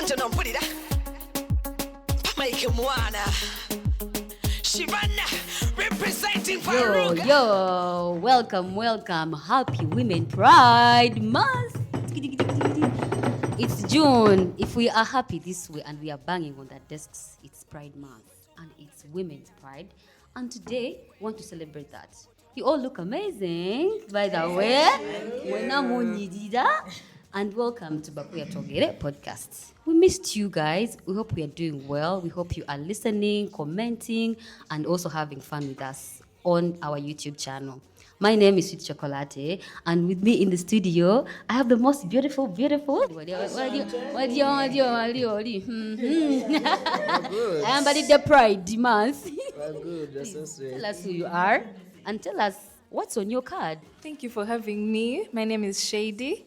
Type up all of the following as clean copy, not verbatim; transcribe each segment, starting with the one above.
Katono mpulira Mike Mwana Shivana representing Faruga. Yo, welcome. Happy Women Pride Month. It's June. If we are happy this way and we are banging on the desks, it's Pride Month and it's Women's Pride. And today, we want to celebrate that. You all look amazing, by the way. And welcome to Baqueer Twogere podcast. We missed you guys. We hope we are doing well. We hope you are listening, commenting, and also having fun with us on our YouTube channel. My name is Sweet Chocolate, and with me in the studio, I have the most beautiful. I embody the Pride Month. Good, that's so sweet. Tell us who you are and tell us what's on your card. Thank you for having me. My name is Shady.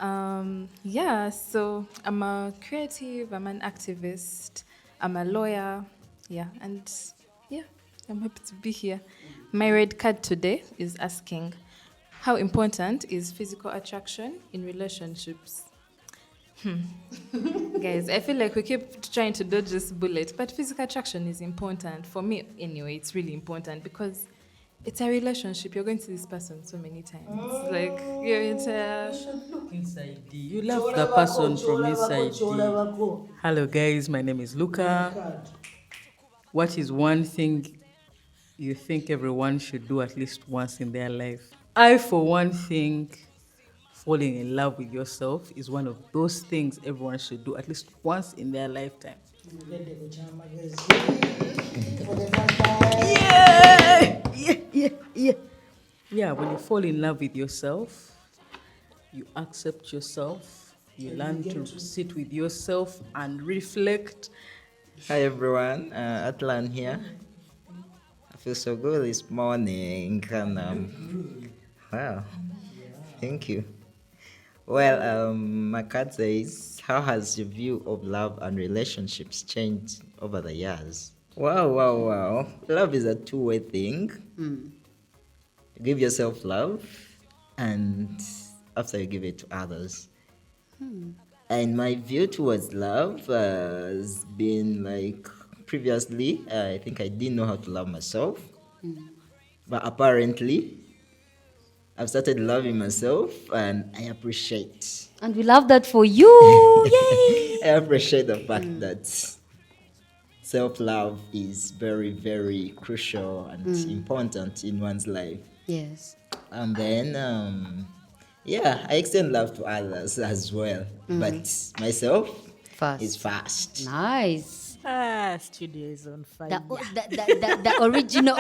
So I'm a creative, I'm an activist, I'm a lawyer, I'm happy to be here. My red card today is asking, how important is physical attraction in relationships? Guys, I feel like we keep trying to dodge this bullet, but physical attraction is important. For me, anyway, it's really important because it's a relationship. You're going to see this person so many times. Like, you're into... Inside D. You love the person from inside D. Hello guys, my name is Luca. What is one thing you think everyone should do at least once in their life? I, for one, think falling in love with yourself is one of those things everyone should do at least once in their lifetime. Yeah, when you fall in love with yourself, you accept yourself, you learn to sit with yourself and reflect. Hi everyone, Atlan here. I feel so good this morning and wow, thank you. Well, my card says, how has your view of love and relationships changed over the years? Wow. Love is a two-way thing. You give yourself love and after you give it to others. And my view towards love has been like previously, I think I didn't know how to love myself. But apparently, I've started loving myself and I appreciate. And we love that for you. Yay! I appreciate the fact that self-love is very, very crucial and important in one's life. Yes. And then, I extend love to others as well. But myself is fast. Nice. Studio is on fire. The original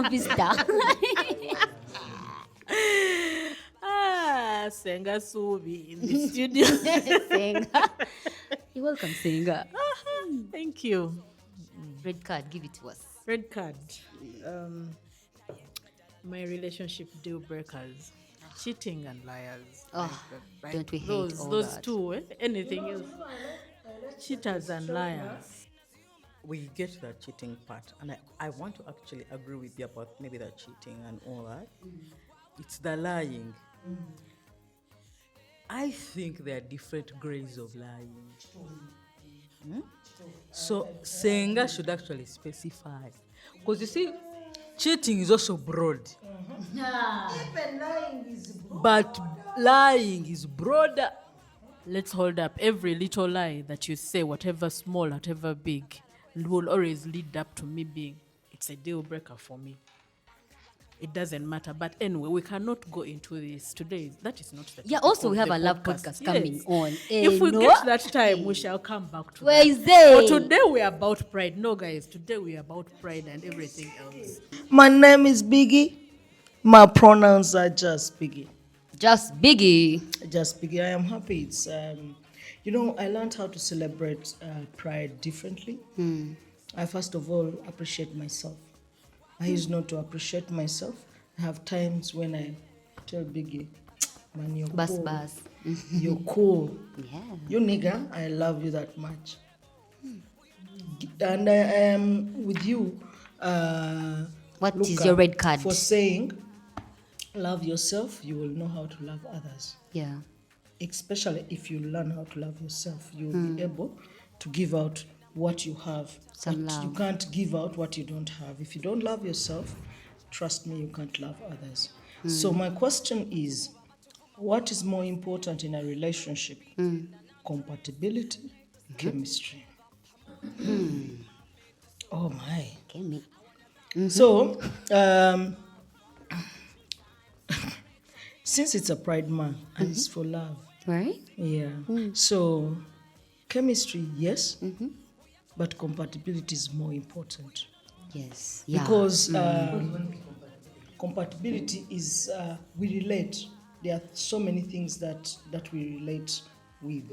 vista. Senga Subi in the studio. Senga. You're welcome, Senga. Thank you. Red card, give it to us. Red card. My relationship deal breakers. Cheating and liars. Don't we hate those all those that? two, anything else. Cheaters and liars. We get that cheating part, and I want to actually agree with you about maybe that cheating and all that. It's the lying. I think there are different grades of lying. So Senga should actually specify. Because you see, cheating is also broad. Even lying is broad. But lying is broader. Let's hold up. Every little lie that you say, whatever small, whatever big, will always lead up to me being, it's a deal breaker for me. It doesn't matter. But anyway, we cannot go into this today. That is not the topic Also, of we have the a love podcast coming on. If we get that time, we shall come back to Where that. is it? For today, we are about pride. No, guys, today we are about pride and everything else. My name is Biggie. My pronouns are just Biggie. Just Biggie. Just Biggie. I am happy. It's I learned how to celebrate pride differently. I first of all appreciate myself. I used not to appreciate myself. I have times when I tell Biggie, man, you're Bus. cool. You're cool. Yeah. You nigga, I love you that much. And I am with you. What is Luca, your red card? For saying, love yourself, you will know how to love others. Yeah. especially if you learn how to love yourself, you'll be able to give out what you have. Some But you love. can't give out what you don't have. If you don't love yourself, trust me, you can't love others. So my question is, what is more important in a relationship? Compatibility, chemistry. Oh my. Okay, me. So, since it's a Pride Month and it's for love, Right? yeah. So, chemistry, yes, but compatibility is more important Yes. Yeah. because compatibility is we relate. There are so many things that we relate with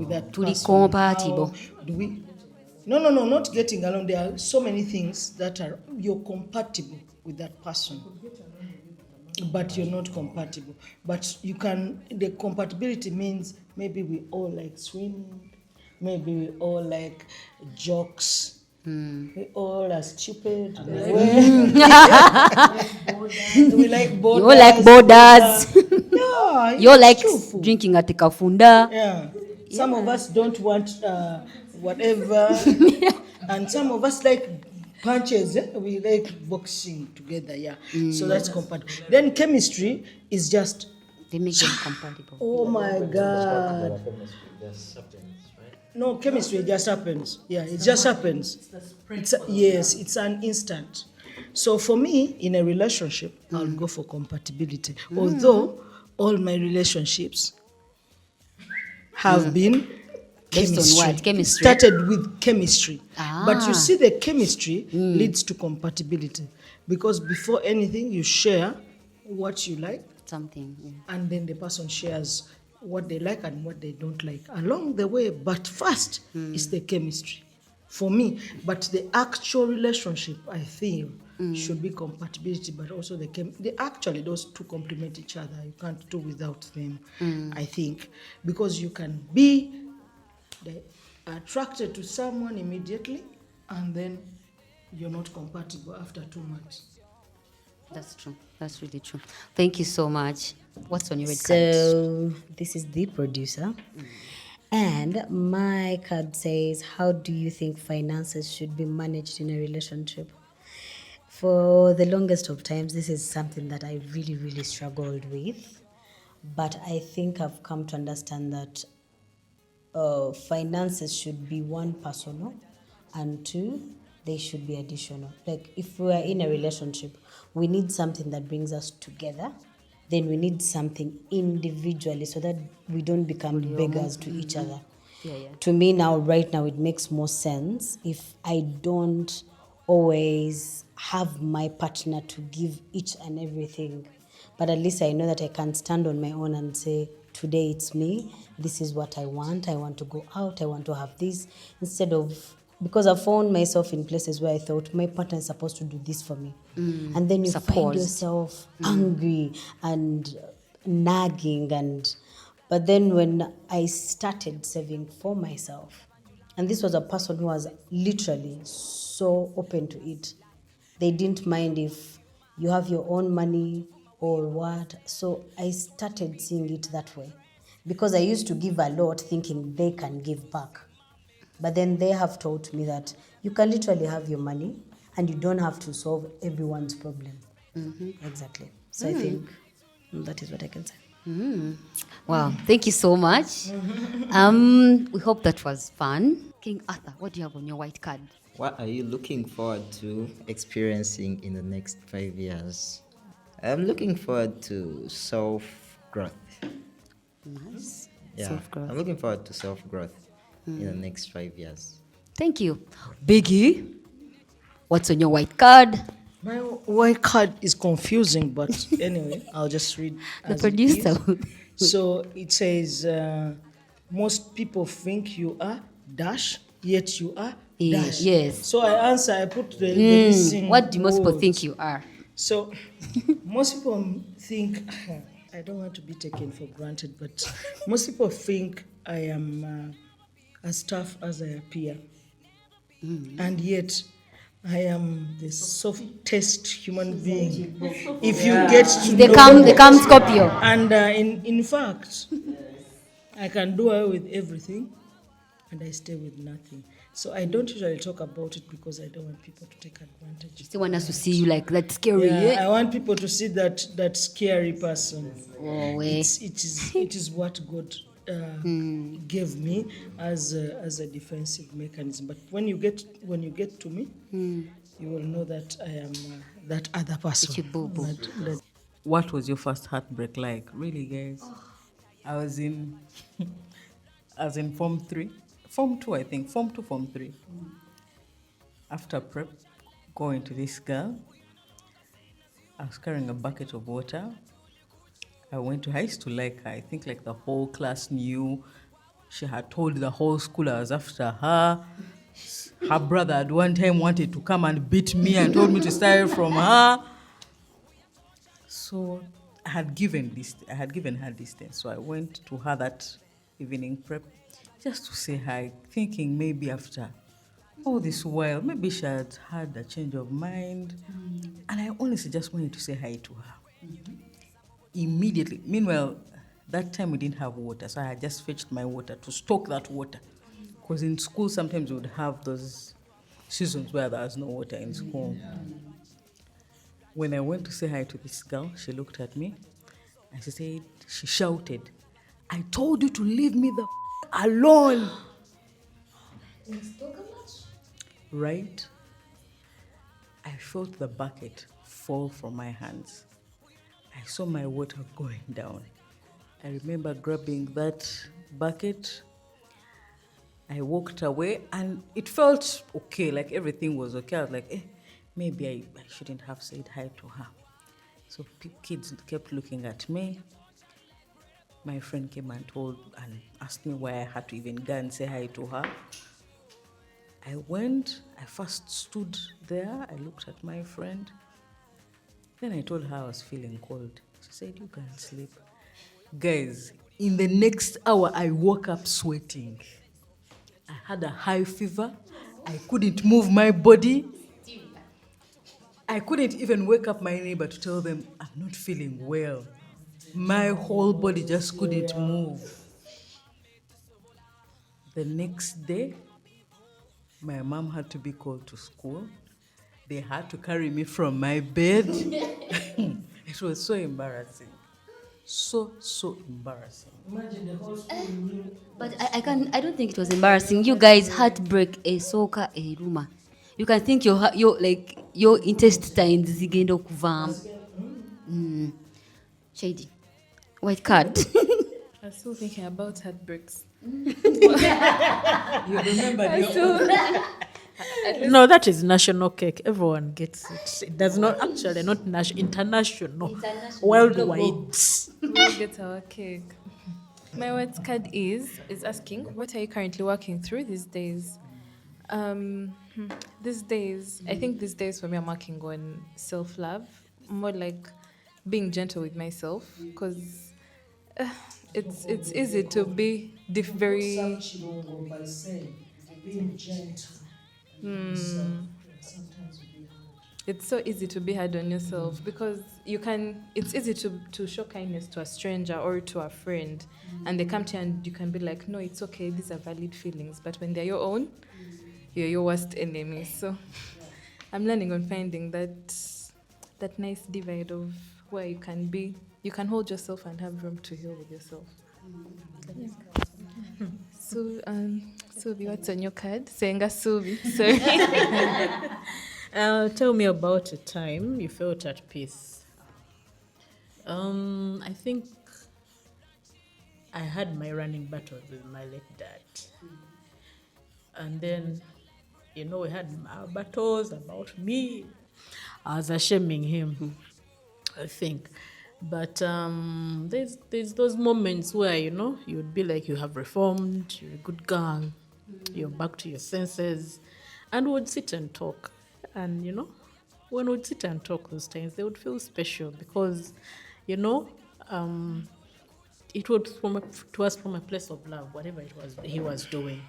that To the person. compatible. How do we? No, not getting along. There are so many things that are you're compatible with that person, but you're not compatible. But you can. The compatibility means maybe we all like swimming, maybe we all like jokes. We all are stupid. We like borders. You all like borders. Yeah, You all like it's true. drinking at the kafunda. Yeah. Some of us don't want whatever, and some of us like punches. We like boxing together. Yeah. So that's compatible. Then chemistry is just. They make them compatible. Oh my God. No, chemistry just happens. Yeah, it just happens. Yes, it's an instant. So for me, in a relationship, I'll go for compatibility. Although all my relationships have been Based chemistry. on what? Chemistry? Started with chemistry. But Ah. you see, the chemistry leads to compatibility. Because before anything, you share what you like, Something. Yeah. and then the person shares what they like and what they don't like along the way. But first is the chemistry for me. But the actual relationship, I feel, should be compatibility, but also actually those two complement each other. You can't do without them, I think, because you can be attracted to someone immediately and then you're not compatible after 2 months. That's true. That's really true. Thank you so much. What's on your red card? So this is the producer. And my card says, how do you think finances should be managed in a relationship? For the longest of times, this is something that I really, really struggled with. But I think I've come to understand that finances should be one, personal, and two, they should be additional. Like if we are in a relationship, we need something that brings us together. Then we need something individually so that we don't become beggars to each other. To me now, right now, it makes more sense if I don't always have my partner to give each and everything. But at least I know that I can stand on my own and say, today it's me, this is what I want to go out, I want to have this, instead of, because I found myself in places where I thought my partner is supposed to do this for me. And then you find Supposed. yourself angry and nagging, but then when I started saving for myself, and this was a person who was literally so open to it. They didn't mind if you have your own money or what. So I started seeing it that way. Because I used to give a lot thinking they can give back. But then they have taught me that you can literally have your money and you don't have to solve everyone's problem. Exactly. So I think that is what I can say. Wow, thank you so much. We hope that was fun. King Arthur, what do you have on your white card? What are you looking forward to experiencing in the next 5 years? I'm looking forward to self-growth. Nice. Yeah, Self-growth. I'm looking forward to self-growth in the next 5 years. Thank you. Biggie, what's on your white card? My white card is confusing, but anyway, I'll just read. The as it producer. is. So it says, most people think you are dash, yet you are dash. Yes. So I answer, I put the missing What do most people words. think you are? So most people think, I don't want to be taken for granted, but most people think I am as tough as I appear. And yet I am the softest human being. If you get to They know come Scorpio. And in fact, I can do away with everything and I stay with nothing. So I don't usually talk about it because I don't want people to take advantage. Still want us to see you like that scary. Yeah, I want people to see that scary person. Oh, way. It is what God gave me as a defensive mechanism. But when you get to me, you will know that I am that other person. It's your boo-boo. What was your first heartbreak like? Really, guys? I was in Form 3. Form 2, I think. Form 2, Form 3. After prep, going to this girl, I was carrying a bucket of water. I used to like her. I think like the whole class knew. She had told the whole school I was after her. Her brother at one time wanted to come and beat me and told me to stay away from her. So I had given her distance. So I went to her that evening prep just to say hi, thinking maybe after all this while, maybe she had had a change of mind. And I honestly just wanted to say hi to her. Immediately. Meanwhile, that time we didn't have water, so I had just fetched my water to stock that water. Because in school, sometimes we would have those seasons where there was no water in school. When I went to say hi to this girl, she looked at me and she shouted, "I told you to leave me the alone." Right? I felt the bucket fall from my hands. I saw my water going down. I remember grabbing that bucket. I walked away and it felt okay, like everything was okay. I was like, maybe I shouldn't have said hi to her. So kids kept looking at me. My friend came and asked me why I had to even go and say hi to her. I went, I first stood there, I looked at my friend. Then I told her I was feeling cold. She said, "You can sleep." Guys, in the next hour, I woke up sweating. I had a high fever. I couldn't move my body. I couldn't even wake up my neighbor to tell them I'm not feeling well. My whole body just couldn't move. The next day, my mom had to be called to school. They had to carry me from my bed. It was so embarrassing. So embarrassing. Imagine the whole school knew. But I don't think it was embarrassing. You guys heartbreak a soka a rumor. You can think your intestines zigendo kuvam. Shady. White card. I'm still thinking about heartbreaks. You remember No, that is national cake. Everyone gets it. It does not actually not international. Worldwide. We'll get our cake. My words card is asking, what are you currently working through these days? These days, I think these days for me, I'm working on self-love, more like being gentle with myself, because it's easy to be very. By saying, being gentle. It's so easy to be hard on yourself because it's easy to show kindness to a stranger or to a friend, and they come to you and you can be like, no, it's okay, these are valid feelings. But when they're your own, you're your worst enemy. So I'm learning on finding that nice divide of where you can hold yourself and have room to heal with yourself. So, Subi, what's on your card? Senga Subi, sorry. Tell me about a time you felt at peace. I think I had my running battles with my late dad. And then, we had our battles about me. I was shaming him, I think. But there's those moments where, you would be like you have reformed, you're a good girl, you're back to your senses, and would sit and talk. And, when we'd sit and talk those times, they would feel special because, it was from a place of love. Whatever it was he was doing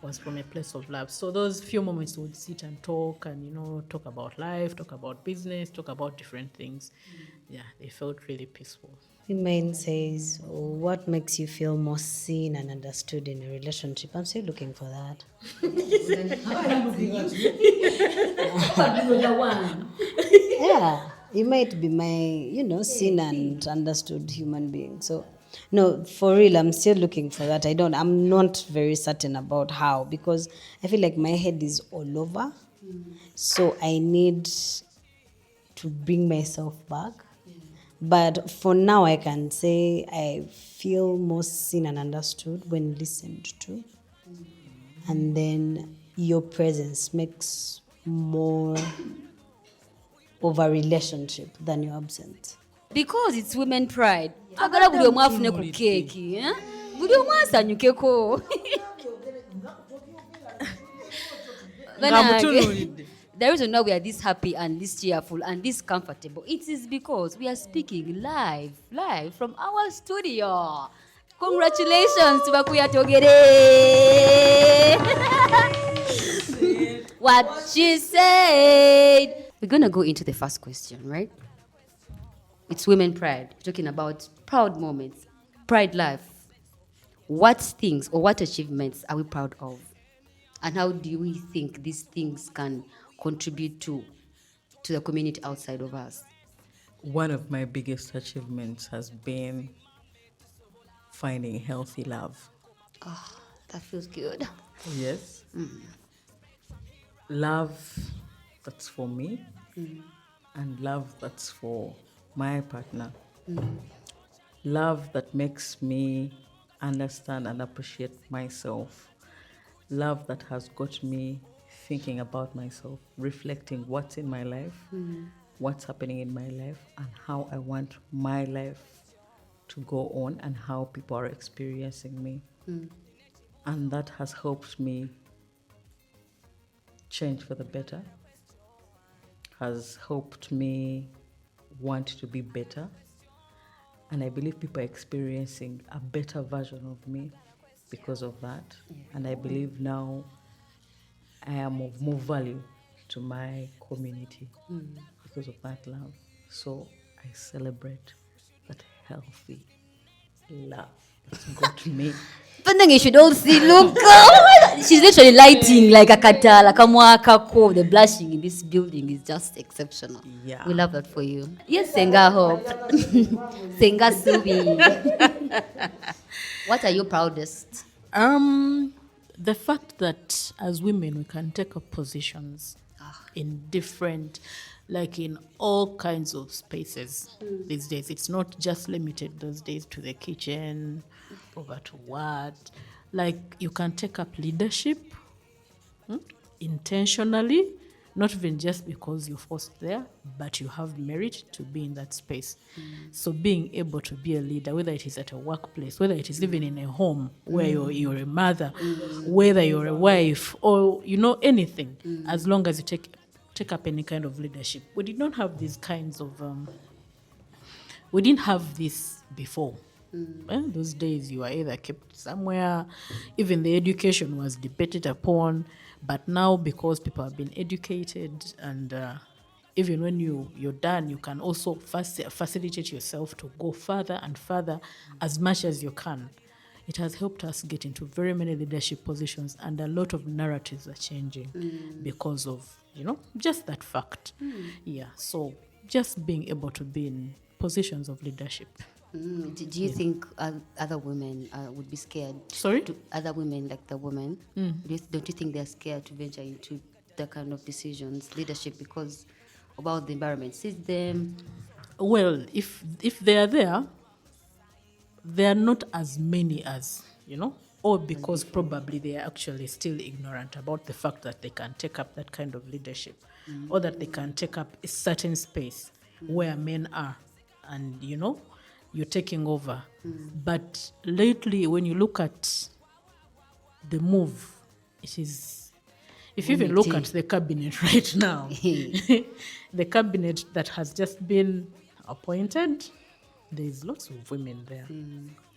was from a place of love. So those few moments we would sit and talk and, talk about life, talk about business, talk about different things. Yeah, they felt really peaceful. Women says, what makes you feel more seen and understood in a relationship? I'm still looking for that. Yeah, you might be my, seen and understood human being. So, no, for real, I'm still looking for that. I'm not very certain about how, because I feel like my head is all over. So I need to bring myself back. But for now, I can say I feel more seen and understood when listened to. And then your presence makes more of a relationship than your absence. Because it's women pride. Twagala buli omu afune ku keeki. Buli omu asanyukeko. Ng'amutunuulidde. The reason why we are this happy and this cheerful and this comfortable, it is because we are speaking live from our studio. Congratulations to Baqueer Twogere. What she said. We're going to go into the first question, right? It's women pride. We're talking about proud moments, pride life. What things or what achievements are we proud of? And how do we think these things can contribute to the community outside of us? One of my biggest achievements has been finding healthy love. Oh, that feels good. Yes. Love that's for me and love that's for my partner. Love that makes me understand and appreciate myself. Love that has got me thinking about myself, reflecting what's in my life, what's happening in my life, and how I want my life to go on and how people are experiencing me. And that has helped me change for the better, has helped me want to be better. And I believe people are experiencing a better version of me because of that. And I believe now I am of more value to my community because of that love. So I celebrate that healthy love that's got me. But then you should all see, look, she's literally lighting like a katala, kamwaka. The blushing in this building is just exceptional. Yeah. We love that for you. Yes, Senga Hope. Senga Subi. What are you proudest? The fact that as women we can take up positions in different, like in all kinds of spaces these days. It's not just limited those days to the kitchen, over to what. Like you can take up leadership intentionally, not even just because you're forced there, but you have merit to be in that space. So being able to be a leader, whether it is at a workplace, whether it is living in a home where you're a mother, whether you're a wife, or anything, as long as you take up any kind of leadership. We did not have these kinds of we didn't have this before. Those days you were either kept somewhere, even the education was debated upon. But now, because people have been educated, and even when you're done, you can also facilitate yourself to go further and further as much as you can. It has helped us get into very many leadership positions, and a lot of narratives are changing because of, just that fact. Yeah, so just being able to be in positions of leadership. Do you think other women would be scared? Sorry? Other women, like the women, don't you think they're scared to venture into that kind of decisions, leadership, because about the environment sees them? Well, if they are there are not as many as, or because probably they are actually still ignorant about the fact that they can take up that kind of leadership, or that they can take up a certain space where men are, and, you're taking over. But lately, when you look at the move, it is, if you even look at the cabinet right now, the cabinet that has just been appointed, there's lots of women there,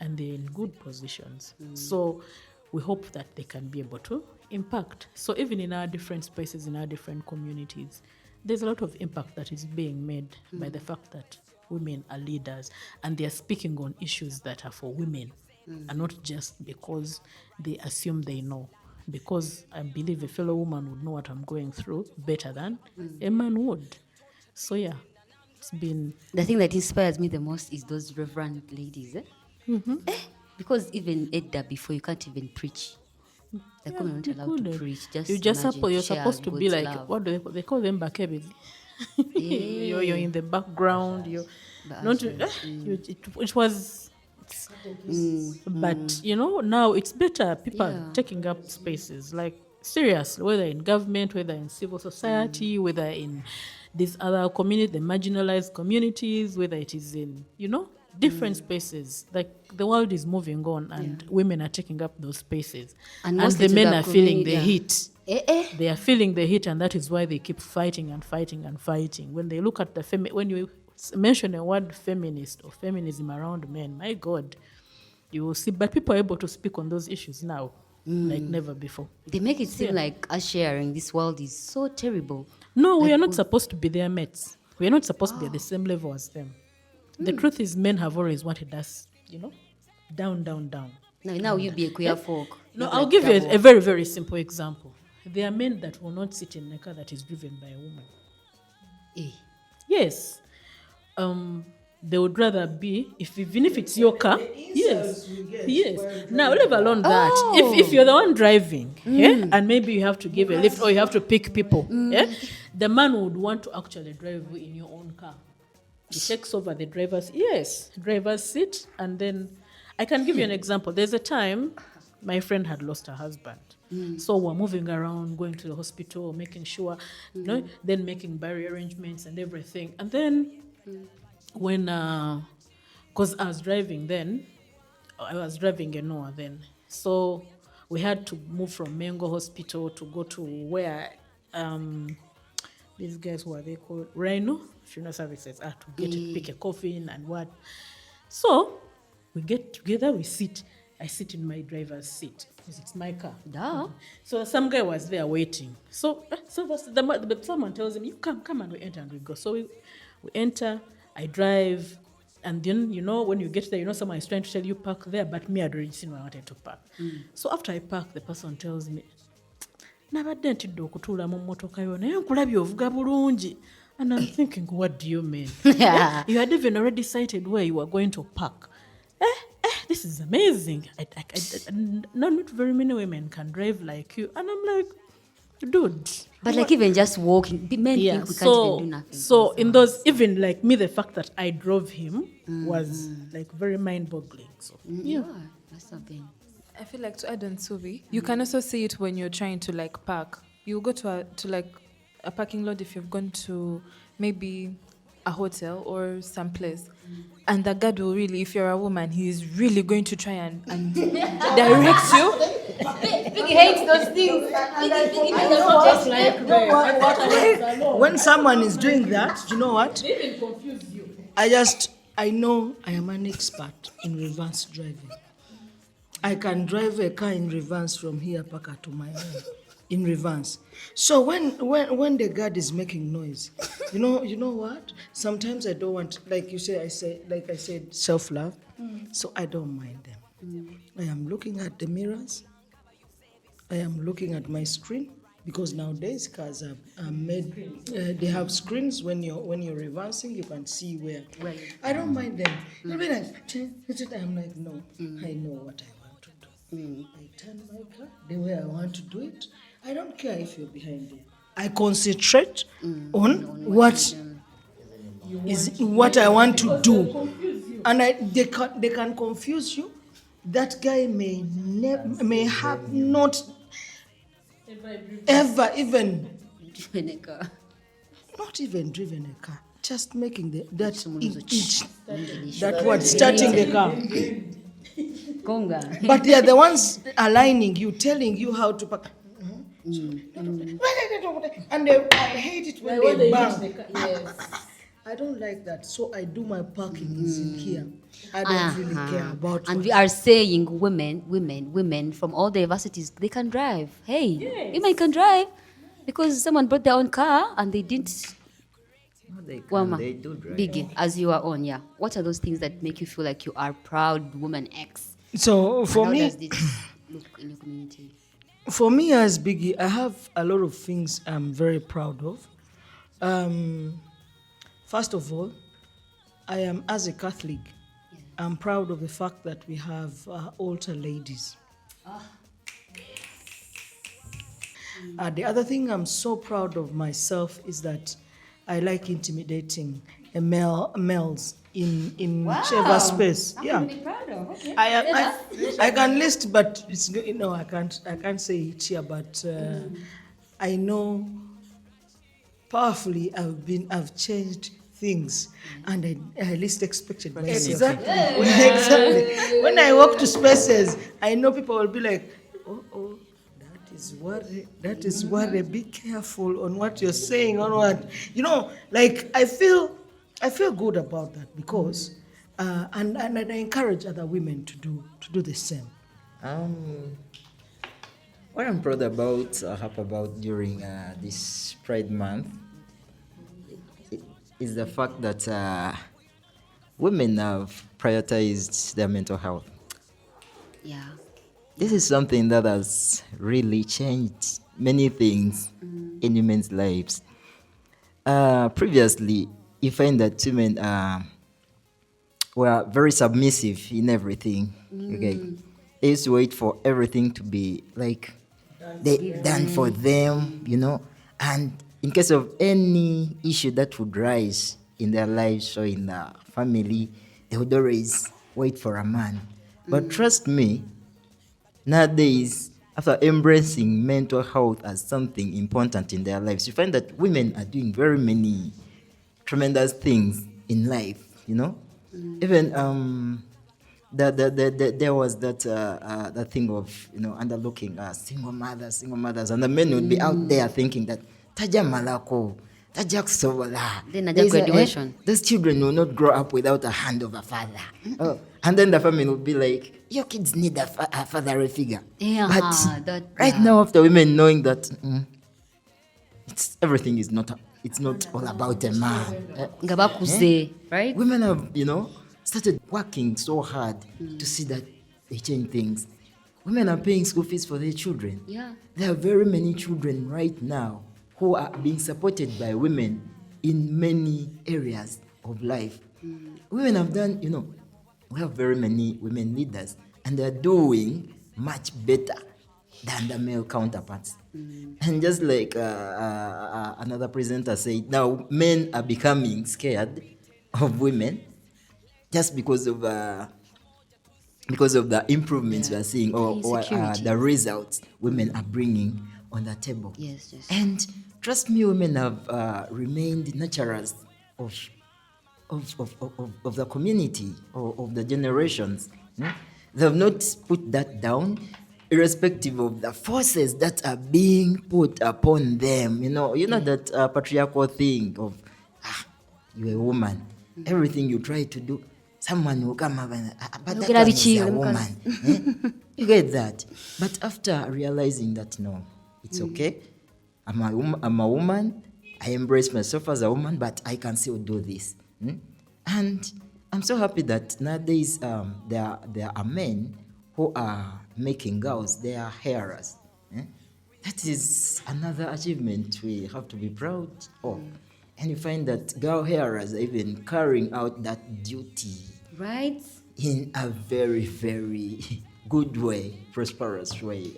and they're in good positions. So we hope that they can be able to impact. So even in our different spaces, in our different communities, there's a lot of impact that is being made by the fact that women are leaders and they are speaking on issues that are for women and not just because they assume they know. Because I believe a fellow woman would know what I'm going through better than a man would. So yeah, it's been The thing that inspires me the most is those reverend ladies. Because even Edda, before you can't even preach. Like women aren't you allowed to couldn't. preach. Just You just imagine, you're share supposed to be God's like love. what do they call them Baqueer. You're in the background. You're not. It was. But now it's better. People are taking up spaces like seriously, whether in government, whether in civil society, whether in these other community, the marginalized communities, whether it is in different spaces. Like the world is moving on, and women are taking up those spaces, And and mostly the to men the are feeling the community, heat. They are feeling the heat, and that is why they keep fighting and fighting and fighting. When they look at when you mention a word feminist or feminism around men, my God, you will see. But people are able to speak on those issues now, like never before. They make it seem like us sharing this world is so terrible. No, we are not supposed to be their mates. We are not supposed to be at the same level as them. The truth is, men have always wanted us, down, down, down. Now you be a queer folk. No, Not I'll like give you double. a very, very simple example. There are men that will not sit in a car that is driven by a woman. Eh. Yes. They would rather be, even if it's your car. Yes. Yes. Now, leave alone that. If you're the one driving, and maybe you have to give a lift or you have to pick people, the man would want to actually drive you in your own car. He takes over the driver's seat, and then I can give you an example. There's a time my friend had lost her husband. So we're moving around, going to the hospital, making sure, then making burial arrangements and everything. And then when, because I was driving Genoa then. So we had to move from Mengo Hospital to go to where these guys, who are they called? Rhino Funeral Services, to pick a coffin and what. So we get together, I sit in my driver's seat because it's my car. Duh. So some guy was there waiting. So someone tells him, "You come and we enter and we go." So we enter, I drive, and then when you get there, someone is trying to tell you park there, but me I'd already seen where I wanted to park. So after I park, the person tells me, "Nabadde ntidde okutuula mu mmotoka yo naye nkulabye ovuga bulungi." And I'm thinking, what do you mean? You had even already decided where you were going to park. This is amazing. Not very many women can drive like you. And I'm like, dude. But like even just walking, men think we can't even do nothing. So in those, even like me, the fact that I drove him was like very mind-boggling. So Yeah, that's something. I feel like to add on Suvi, you can also see it when you're trying to like park. You go to a parking lot if you've gone to maybe a hotel or someplace, and the guard will really, if you're a woman, he is really going to try and direct you. Big hates those things. When someone is doing that, you know what? they even confuse you. I know I am an expert in reverse driving. I can drive a car in reverse from here Paka to my home. In reverse. So when the guard is making noise, you know what? Sometimes I don't want, like I said, self-love. So I don't mind them. I am looking at the mirrors. I am looking at my screen, because nowadays cars are made. They have screens when you're reversing, you can see where. Right. I don't mind them. They'll be like, I'm like, no, I know what I want to do. I turn my car the way I want to do it. I don't care if you're behind me. I concentrate on what I want to do, and they can confuse you. That guy may have not ever even not even driven a car, just making that word starting the car. Conga. But they are the ones aligning you, telling you how to park. And I hate it when they bang. I don't like that, so I do my parking is in here. I don't really care about. And we are saying women from all diversities, they can drive. Hey, women can drive because someone brought their own car and they didn't No, they can. Wama, They do drive. Biggie, as you are on, yeah. What are those things that make you feel like you are proud woman X? So And for how me, does this look in your community? for me as Biggie, I have a lot of things I'm very proud of. First of all, I am, as a Catholic, I'm proud of the fact that we have altar ladies. The other thing I'm so proud of myself is that I like intimidating males in whichever space. Proud of, okay. I can list, but it's I can't say it here. But I know powerfully I've changed things, and I least expected. Exactly. Exactly. When I walk to spaces, I know people will be like, oh. That is worry. Be careful on what you're saying, on what like I feel good about that because and I encourage other women to do the same. What I'm proud about, happy about during this Pride Month is the fact that women have prioritized their mental health. Yeah. This is something that has really changed many things in women's lives. Previously, you find that women were very submissive in everything. Okay, they used to wait for everything to be like done for them, and in case of any issue that would rise in their lives or in their family, they would always wait for a man. But trust me, nowadays, after embracing mental health as something important in their lives, you find that women are doing very many tremendous things in life, Even there was that thing of, underlooking single mothers, and the men would be out there thinking that, Taja malako, Taja kusobola. Then at the graduation. Those children will not grow up without a hand of a father. Oh, and then the family would be like, your kids need a father figure. Yeah, but right now, after women knowing that everything is not, it's not all about a man. Ngabakuze, right? Women have, started working so hard to see that they change things. Women are paying school fees for their children. Yeah. There are very many children right now who are being supported by women in many areas of life. Women have done, we have very many women leaders, and they're doing much better than the male counterparts. And just like another presenter said, now men are becoming scared of women just because of the improvements we are seeing or the results women are bringing on the table. Yes. And trust me, women have remained nurturers of the community or of the generations. They have not put that down, irrespective of the forces that are being put upon them. That patriarchal thing of you're a woman, everything you try to do, someone will come up and but that one is a woman. You get that? But after realizing that no, it's okay. I'm a woman. I embrace myself as a woman, but I can still do this. And I'm so happy that nowadays there are men who are making girls their hearers. That is another achievement we have to be proud of. And you find that girl hearers are even carrying out that duty. Right? In a very, very good way, prosperous way,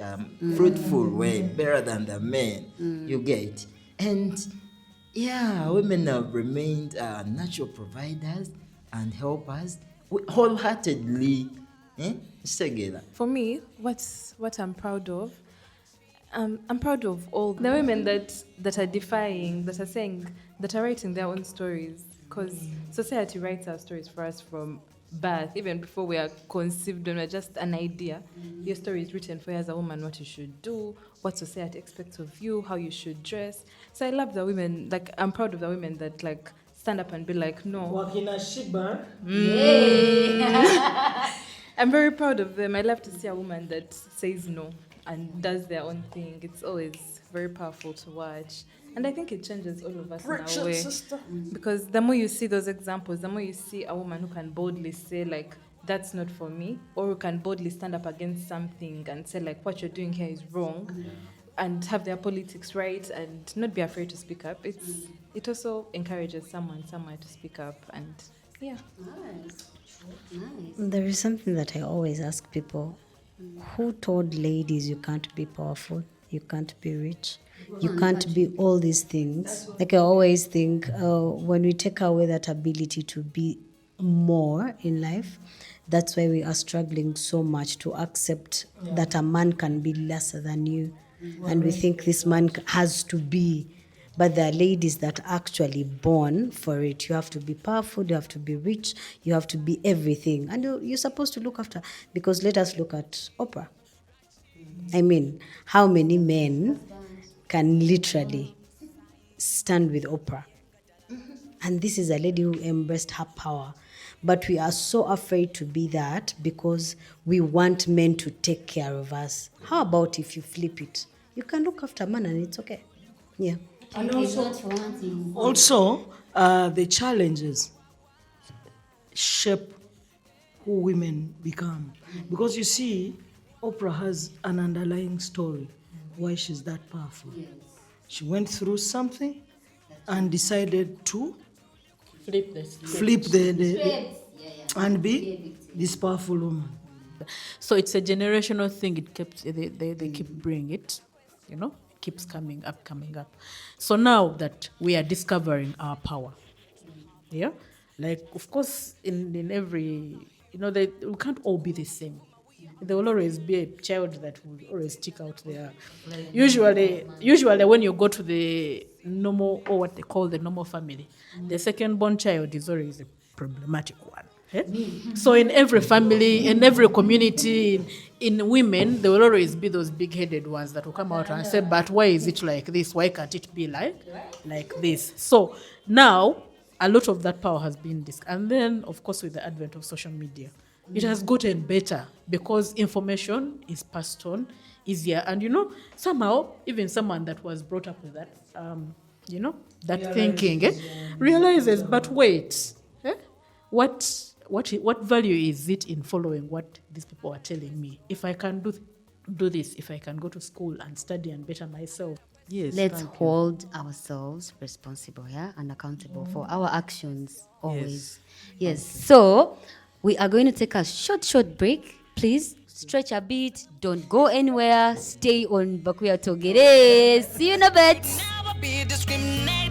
fruitful way, better than the men, you get. And women have remained natural providers and helpers wholeheartedly. For me, what I'm proud of, I'm proud of all the women that are defying, that are saying, that are writing their own stories. Because society writes our stories for us from birth, even before we are conceived, when we're just an idea. Your story is written for you as a woman, what you should do, what society expects of you, how you should dress. So I love the women, I'm proud of the women that stand up and be like, no. Wakina Shiba. I'm very proud of them. I love to see a woman that says no. and does their own thing. It's always very powerful to watch. And I think it changes all of us in a way. Because the more you see those examples, the more you see a woman who can boldly say, like, that's not for me, or who can boldly stand up against something and say, like, what you're doing here is wrong, and have their politics right, and not be afraid to speak up. It also encourages someone somewhere to speak up, and yeah. Nice. Nice. There is something that I always ask people. Who told ladies you can't be powerful, you can't be rich, you can't be all these things? Like, I always think when we take away that ability to be more in life, that's why we are struggling so much to accept that a man can be lesser than you. And we think this man has to be. But there are ladies that are actually born for it. You have to be powerful, you have to be rich, you have to be everything. And you're supposed to look after. Because let us look at Oprah. I mean, how many men can literally stand with Oprah? And this is a lady who embraced her power. But we are so afraid to be that because we want men to take care of us. How about if you flip it? You can look after a man and it's okay. Yeah. And Okay, also, not for one thing. also the challenges shape who women become. Because you see, Oprah has an underlying story why she's that powerful. She went through something and decided to flip and be this powerful woman. So it's a generational thing. It keeps they keep bringing it, you know, keeps coming up. So now that we are discovering our power, yeah, like of course in every, you know, we can't all be the same. There will always be a child that will always stick out there. Usually when you go to the normal, or what they call the normal family, the second born child is always a problematic one. Eh? So in every family, in every community, in women, there will always be those big-headed ones that will come out and say, but why is it like this? Why can't it be like this? So now, a lot of that power has been discussed. And then, of course, with the advent of social media, it has gotten better because information is passed on easier. And, you know, somehow, even someone that was brought up with that, you know, that thinking, realizes, but wait, what value is it in following what these people are telling me? If I can do this, if I can go to school and study and better myself. Yes. Let's hold ourselves responsible, yeah, and accountable for our actions always. Yes. So we are going to take a short break. Please stretch a bit. Don't go anywhere. Stay on Baqueer Twogere. See you in a bit. Never be discriminated.